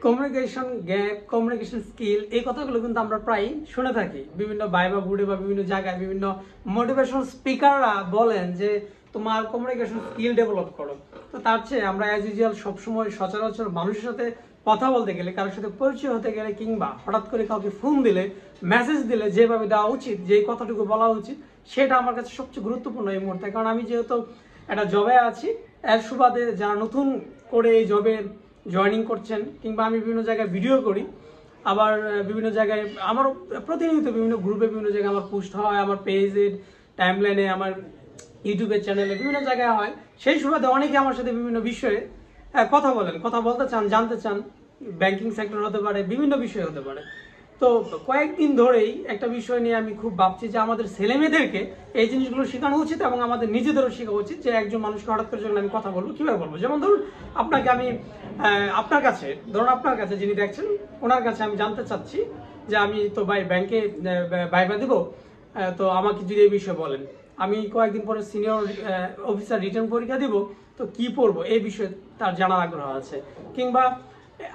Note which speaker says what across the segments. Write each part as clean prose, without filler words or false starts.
Speaker 1: Communication gap, communication skill, এই কথাগুলো কিন্তু আমরা প্রায় শুনে থাকি বিভিন্ন ভাইবা বোর্ডে বা বিভিন্ন জায়গায়। বিভিন্ন মোটিভেশনাল স্পিকাররা বলেন যে তোমার কমিউনিকেশন স্কিল ডেভেলপ করো। তো তার চেয়ে আমরা অ্যাজ ইউজুয়াল সবসময় সচরাচর মানুষের সাথে কথা বলতে গেলে, কারোর সাথে পরিচয় হতে গেলে, কিংবা হঠাৎ করে কাউকে ফোন দিলে, মেসেজ দিলে যেভাবে দেওয়া উচিত, যেই কথাটুকু বলা উচিত, সেটা আমার কাছে সবচেয়ে গুরুত্বপূর্ণ এই মুহূর্তে। কারণ আমি যেহেতু একটা জবে আছি, এর সুবাদে যারা নতুন করে এই জবে জয়েনিং করছেন, কিংবা আমি বিভিন্ন জায়গায় ভিডিও করি, আবার বিভিন্ন জায়গায় আমার প্রতিনিয়ত বিভিন্ন গ্রুপে বিভিন্ন জায়গায় আমার পোস্ট হয়, আমার পেজের টাইমলাইনে, আমার ইউটিউবের চ্যানেলে বিভিন্ন জায়গায় হয়। সেই সুবাদে অনেকে আমার সাথে বিভিন্ন বিষয়ে কথা বলেন, কথা বলতে চান, জানতে চান। ব্যাংকিং সেক্টর হতে পারে, বিভিন্ন বিষয় হতে পারে। তো কয়েকদিন ধরেই একটা বিষয় নিয়ে আমি খুব ভাবছি যে আমাদের ছেলেমেয়েদেরকে এই জিনিসগুলো শেখানো উচিত, এবং আমাদের নিজেদেরও শেখা উচিত যে একজন মানুষকে হঠাৎ করে যখন আমি কথা বলবো কীভাবে বলবো। যেমন ধরুন আপনাকে আমি আপনার কাছে যিনি দেখছেন, ওনার কাছে আমি জানতে চাচ্ছি যে আমি তো ব্যাংকে ভাইবা দিব, তো আমাকে যদি এই বিষয়ে বলেন। আমি কয়েকদিন পরে সিনিয়র অফিসার রিটার্ন পরীক্ষা দিব, তো কি পড়বো এই বিষয়ে তার জানার আগ্রহ আছে। কিংবা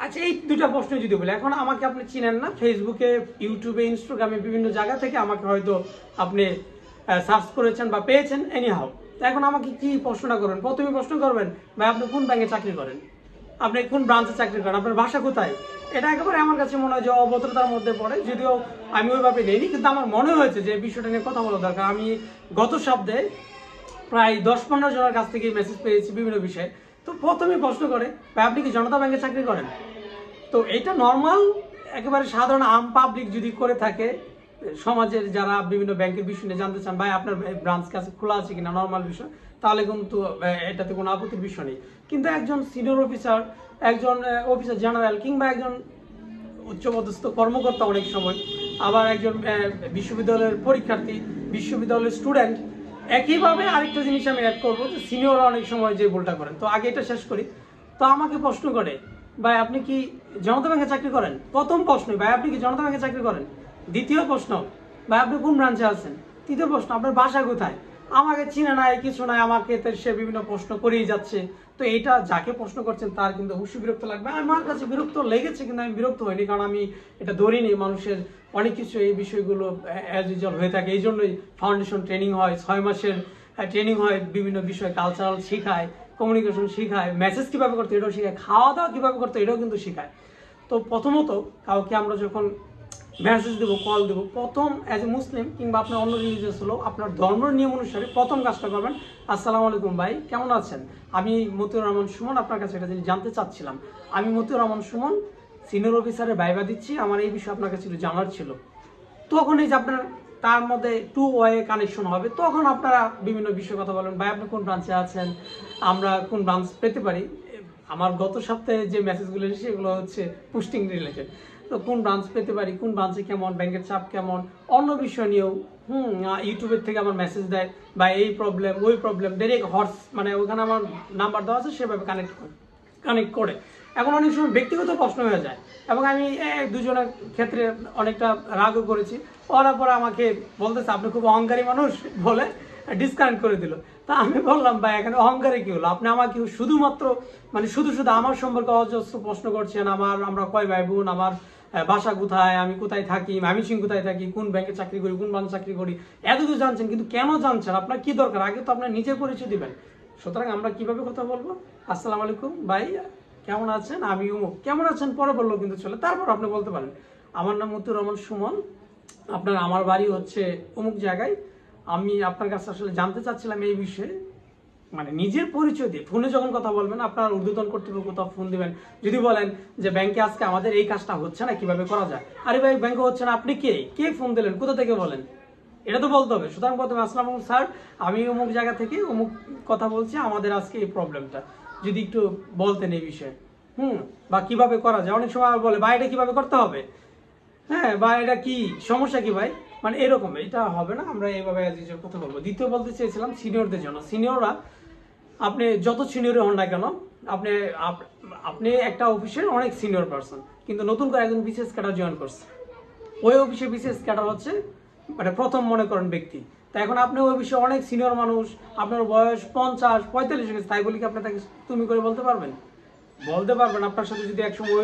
Speaker 1: আচ্ছা, এই দুটা প্রশ্ন যদি বলি, এখন আমাকে আপনি চিনেন না, ফেসবুকে, ইউটিউবে, ইনস্টাগ্রামে বিভিন্ন জায়গা থেকে আমাকে হয়তো আপনি সার্চ করেছেন বা পেয়েছেন, এনি হাউ। এখন আমাকে কি প্রশ্নটা করবেন? প্রথমে প্রশ্ন করবেন, ভাই আপনি কোন ব্যাংকে চাকরি করেন, আপনি কোন ব্রাঞ্চে চাকরি করেন, আপনার বাসা কোথায়? এটা একেবারে আমার কাছে মনে হয় যে অভদ্রতার মধ্যে পড়ে, যদিও আমি ওইভাবে নেইনি, কিন্তু আমার মনে হয়েছে যে বিষয়টা নিয়ে কথা বলা দরকার। আমি গত সপ্তাহে প্রায় 10-15 জনের কাছ থেকে মেসেজ পেয়েছি বিভিন্ন বিষয়ে। তো প্রথমে প্রশ্ন করে, ভাই আপনি কি জনতা ব্যাংকে চাকরি করেন? তো এটা নর্মাল, একেবারে সাধারণ আম পাবলিক যদি করে থাকে, সমাজের যারা বিভিন্ন ব্যাংকের বিষয় নিয়ে জানতে চান, ভাই আপনার ব্রাঞ্চ কাছে খোলা আছে কিনা, নর্মাল বিষয়, তাহলে কিন্তু এটাতে কোনো আপত্তির বিষয় নেই। কিন্তু একজন সিনিয়র অফিসার, একজন অফিসার জেনারেল, কিংবা একজন উচ্চপদস্থ কর্মকর্তা, অনেক সময় আবার একজন বিশ্ববিদ্যালয়ের পরীক্ষার্থী, বিশ্ববিদ্যালয়ের স্টুডেন্ট, একইভাবে আরেকটা জিনিস আমি অ্যাড করবো যে সিনিয়ররা অনেক সময় যে ভুলটা করেন। তো আগে এটা শেষ করি। তো আমাকে প্রশ্ন করে, ভাই আপনি কি জনতা ব্যাংকে চাকরি করেন? প্রথম প্রশ্ন, ভাই আপনি কি জনতা ব্যাংকে চাকরি করেন? দ্বিতীয় প্রশ্ন, ভাই আপনি কোন ব্রাঞ্চে আছেন? তৃতীয় প্রশ্ন, আপনার বাসা কোথায়? আমাকে চিনে নাই, কিছু নাই, আমাকে সে বিভিন্ন প্রশ্ন করেই যাচ্ছে। তো এটা যাকে প্রশ্ন করছেন তার কিন্তু অবশ্যই বিরক্ত লাগবে। আমার কাছে বিরক্ত লেগেছে, কিন্তু আমি বিরক্ত হইনি, কারণ আমি এটা ধরিনি। মানুষের অনেক কিছু এই বিষয়গুলো অ্যাজ ইউজুয়াল হয়ে থাকে। এই জন্যই ফাউন্ডেশন ট্রেনিং হয়, 6 মাসের ট্রেনিং হয়, বিভিন্ন বিষয় কালচারাল শেখায়, কমিউনিকেশন শেখায়, মেসেজ কীভাবে করতে এটাও শেখায়, খাওয়া দাওয়া কীভাবে করতে এটাও কিন্তু শেখায়। তো প্রথমত কাউকে আমরা যখন মেসেজ দেবো, কল দেবো, প্রথম অ্যাজ এ মুসলিম কিংবা আপনার অন্য রিলিজিয়াস হলো, আপনার ধর্মের নিয়ম অনুসারে প্রথম কাজটা করবেন, আসসালামু আলাইকুম ভাই, কেমন আছেন? আমি মতিউর রহমান সুমন, আপনার কাছে একটা জিনিস জানতে চাচ্ছিলাম। আমি মতিউর রহমান সুমন, সিনিয়র অফিসারের ভাইবা দিচ্ছি, আমার এই বিষয়ে আপনার কাছে একটু জানার ছিল। তখন এই যে আপনার তার মধ্যে টু ওয়ে কানেকশন হবে, তখন আপনারা বিভিন্ন বিষয়ে কথা বলেন, ভাই আপনি কোন ব্রাঞ্চে আছেন, আমরা কোন ব্রাঞ্চ পেতে পারি। আমার গত সপ্তাহে যে মেসেজগুলো এসেছে সেগুলো হচ্ছে পোস্টিং রিলেটেড। তো কোন ব্রাঞ্চ পেতে পারি, কোন ব্রাঞ্চে কেমন, ব্যাংকের চাপ কেমন, অন্য বিষয় নিয়েও ইউটিউবের থেকে আমার মেসেজ দেয়, বা এই প্রবলেম ওই প্রবলেম, ডাইরেক্ট হর্স, মানে ওখানে আমার নাম্বার দেওয়া আছে, সেভাবে কানেক্ট করে। এখন অনেক সময় ব্যক্তিগত প্রশ্ন হয়ে যায়, এবং আমি দুজনের ক্ষেত্রে অনেকটা রাগও করেছি। ওরা পরে আমাকে বলতেছে আপনি খুব অহংকারী মানুষ বলে ডিসকানেক্ট করে দিল। তা আমি বললাম, ভাই এখানে অহংকারে কি হলো? আপনি আমাকে শুধুমাত্র শুধু আমার সম্পর্কে অজস্র প্রশ্ন করছেন, আমরা কয় ভাই বোন, আমার বাসা কোথায়, আমি কোথায় থাকি, আমি সিং কোথায় থাকি, কোন ব্যাংকে চাকরি করি, কোন ব্রাঞ্চে চাকরি করি, এত কিছু জানছেন, কিন্তু কেন জানছেন? আপনার কি দরকার? আগে তো আপনার নিজের পরিচয় দিবেন। সুতরাং আমরা কিভাবে কথা বলবো? আসসালামু আলাইকুম ভাই, কেমন আছেন? আমি উমুক, কেমন আছেন পরে বললেও কিন্তু চলে। তারপর আপনি বলতে পারেন আমার নাম মতিউর রহমান সুমন, আমার বাড়ি হচ্ছে অমুক জায়গায়, আমি আপনার কাছে আসলে জানতে চাচ্ছিলাম এই বিষয়ে। নিজের পরিচয় দিয়ে ফোনে যখন কথা বলবেন, আপনার ঊর্ধ্বতন কর্তৃপক্ষ কোথাও ফোন দিবেন, যদি বলেন যে ব্যাংকে আজকে আমাদের এই কাজটা হচ্ছে না, কিভাবে করা যায়, আরে ভাই ব্যাংকে হচ্ছে না, আপনি কে ফোন দিলেন, কোথা থেকে বলেন, এটা তো বলতে হবে। সুতরাং প্রথমে আসসালামু আলাইকুম স্যার, আমি অমুক জায়গা থেকে অমুক কথা বলছি, আমাদের আজকে এই প্রবলেমটা যদি একটু বলতেন এই বিষয়ে, বা কিভাবে করা যায়। অনেক সময় বলে ভাই এটা কিভাবে করতে হবে, হ্যাঁ, বা এটা কি সমস্যা কি ভাই, এরকম। এটা হবে না, আমরা এইভাবে কথা বলবো। দ্বিতীয় বলতে চেয়েছিলাম সিনিয়রদের জন্য। সিনিয়ররা, আপনি যত সিনিয়র হন না কেন, আপনি আপনি একটা অফিসের অনেক সিনিয়র পারসন, কিন্তু নতুন করে একজন বিসিএস ক্যাডার জয়েন করছে। ওই অফিসে বিসিএস ক্যাডার হচ্ছে প্রথম মনে করেন ব্যক্তি। তা এখন আপনি ওই বিষয়ে অনেক সিনিয়র মানুষ, আপনার বয়স 50-45 গেছে, তাই বলি কি আপনি তাকে তুমি করে বলতে পারবেন? বলতে পারবেন আপনার সাথে যদি একসময়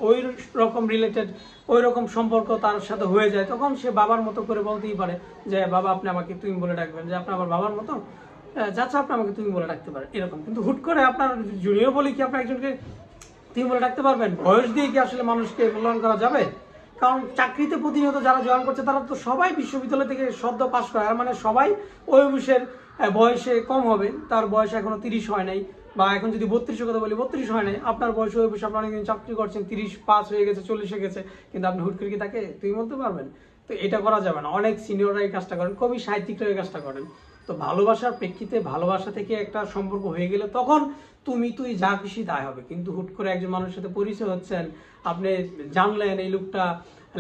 Speaker 1: ওই রকম রিলেটেড ওই রকম সম্পর্ক তার সাথে হয়ে যায়, তখন সে বাবার মতো করে বলতেই পারে যে বাবা আপনি আমাকে তুমি বলে ডাকবেন, যে আপনি আমার বাবার মতো যাচ্ছা আপনি আমাকে তুমি বলে ডাকতে পারেন এরকম। কিন্তু হুট করে আপনার জুনিয়র বলে কি আপনি একজনকে তুমি বলে ডাকতে পারবেন? বয়স দিয়ে কি আসলে মানুষকে মূল্যায়ন করা যাবে? কারণ চাকরিতে প্রতিনিয়ত যারা জয়েন করছে তারা তো সবাই বিশ্ববিদ্যালয় থেকে সদ্য পাশ করে, আর মানে সবাই ওই অফিসের বয়সে কম হবে, তার বয়স এখনো 30 হয় নাই, বা এখন যদি 32 কথা বলি 32 হয় নাই, আপনার বয়স ওই অফিসে আপনি অনেকদিন চাকরি করছেন, 30 পাস হয়ে গেছে 40 হয়ে গেছে, কিন্তু আপনি হুট করে কি তাকে তুমি বলতে পারবেন? তো এটা করা যাবে না। অনেক সিনিয়ররা এই কাজটা করেন, কবি সাহিত্যিকরা এই কাজটা করেন। তো ভালোবাসার প্রেক্ষিতে ভালোবাসা থেকে একটা সম্পর্ক হয়ে গেলে তখন তুমি তুই যা খুশি তাই হবে। কিন্তু হুট করে একজন মানুষের সাথে পরিচয় হচ্ছেন, আপনি জানলেন এই লোকটা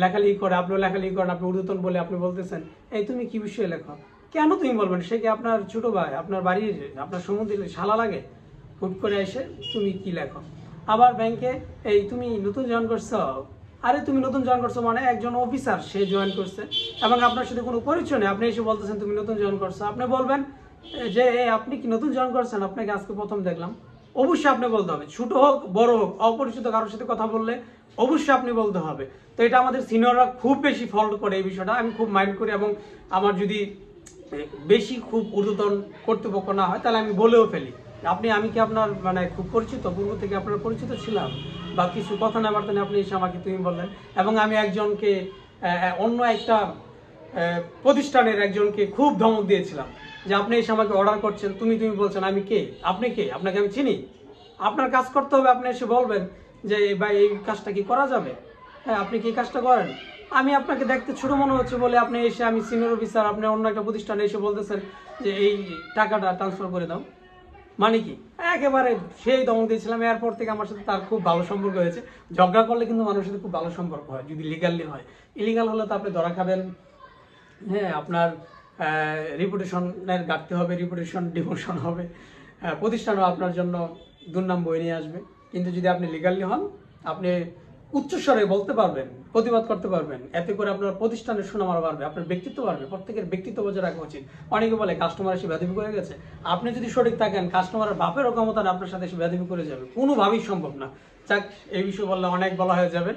Speaker 1: লেখালেখি করে, আপনিও লেখালেখি করেন, আপনি উর্দুতন বলে আপনি বলতেছেন এই তুমি কি বিষয়ে লেখো, কেন তুমি বলবেন? সে কি আপনার ছোট ভাই, আপনার বাড়ির, আপনার সমুদ্রে শালা লাগে? হুট করে এসে তুমি কি লেখো। আবার ব্যাংকে এই তুমি নতুন জয়েন করছো, আরে তুমি নতুন জয়েন করছো মানে একজন অফিসার সে জয়েন করছে এবং আপনার সাথে কোনো পরিচয় নেই, আপনি এসে বলতেছেন তুমি নতুন জয়েন করছো। আপনি বলবেন যে আপনি কি নতুন জয়েন করছেন, আপনাকে আজকে প্রথম দেখলাম। অবশ্যই আপনি বলতে হবে, ছোট হোক বড় হোক, অপরিচিত কারোর সাথে কথা বললে অবশ্যই আপনি বলতে হবে। তো এটা আমাদের সিনিয়ররা খুব বেশি ফল্ট করে এই বিষয়টা, আমি খুব মাইন্ড করি। এবং আমার যদি বেশি খুব ঊর্ধ্বতন কর্তৃপক্ষ না হয় তাহলে আমি বলেও ফেলি, আপনি আমি কি আপনার মানে খুব পরিচিত, পূর্ব থেকে আপনার পরিচিত ছিলাম, বা কিছু কথা না বার্তা আপনি এসে আমাকে তুমি বললেন। এবং আমি একজনকে অন্য একটা প্রতিষ্ঠানের একজনকে খুব ধমক দিয়েছিলাম যে আপনি এসে আমাকে অর্ডার করছেন, তুমি তুমি বলছেন, আমি কে, আপনি কে, আপনাকে আমি চিনি? আপনার কাজ করতে হবে, আপনি এসে বলবেন যে ভাই এই কাজটা কি করা যাবে, হ্যাঁ আপনি কি কাজটা করেন। আমি আপনাকে দেখতে ছোট মনে হচ্ছে বলে আপনি এসে, আমি সিনিয়র অফিসার, আপনি অন্য একটা প্রতিষ্ঠানে এসে বলতেছেন যে এই টাকাটা ট্রান্সফার করে দাও, মানে কি? একেবারে সেই দমক দিয়েছিলাম। এরপর থেকে আমার সাথে তার খুব ভালো সম্পর্ক হয়েছে। ঝগড়া করলে কিন্তু মানুষের সাথে খুব ভালো সম্পর্ক হয় যদি লিগালি হয়। ইলিগাল হলে তো আপনি ধরা খাবেন, হ্যাঁ আপনার রিপুটেশনের ঘাটতি হবে, রিপুটেশন ডিমোশন হবে, প্রতিষ্ঠানও আপনার জন্য দুর্নাম বয়ে নিয়ে আসবে। কিন্তু যদি আপনি লিগালি হন, আপনি উচ্চস্বরে বলতে পারবেন, প্রতিবাদ করতে পারবেন, এতে করে আপনার প্রতিষ্ঠানের সুনাম আরো বাড়বে, আপনার ব্যক্তিত্ব বাড়বে। প্রত্যেকের ব্যক্তিত্ব বজায় রাখা উচিত। অনেকে বলে কাস্টমার এসে বেয়াদবি করে গেছে, আপনি যদি সঠিক থাকেন কাস্টমারের বাপেরও ক্ষমতা আপনার সাথে এসে বেয়াদবি করে যাবে, কোনোভাবেই সম্ভব না। যাক, এই বিষয়ে বললে অনেক বলা হয়ে যাবে।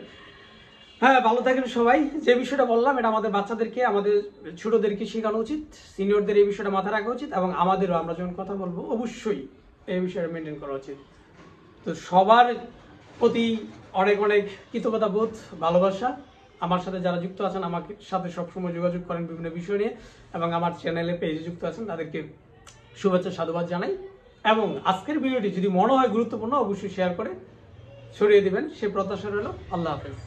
Speaker 1: হ্যাঁ, ভালো থাকেন সবাই। যে বিষয়টা বললাম এটা আমাদের বাচ্চাদেরকে, আমাদের ছোটদেরকে শেখানো উচিত, সিনিয়রদের এই বিষয়টা মাথায় রাখা উচিত, এবং আমাদেরও আমরা যখন কথা বলবো অবশ্যই এই বিষয়টা মেনটেন করা উচিত। তো সবার প্রতি অনেক অনেক কৃতজ্ঞতা বোধ, ভালোবাসা। আমার সাথে যারা যুক্ত আছেন, আমাকে সাথে সবসময় যোগাযোগ করেন বিভিন্ন বিষয় নিয়ে, এবং আমার চ্যানেলে পেজে যুক্ত আছেন তাদেরকে শুভেচ্ছা সাধুবাদ জানাই। এবং আজকের ভিডিওটি যদি মনে হয় গুরুত্বপূর্ণ অবশ্যই শেয়ার করে ছড়িয়ে দিবেন, সে প্রত্যাশা রইল। আল্লাহ হাফেজ।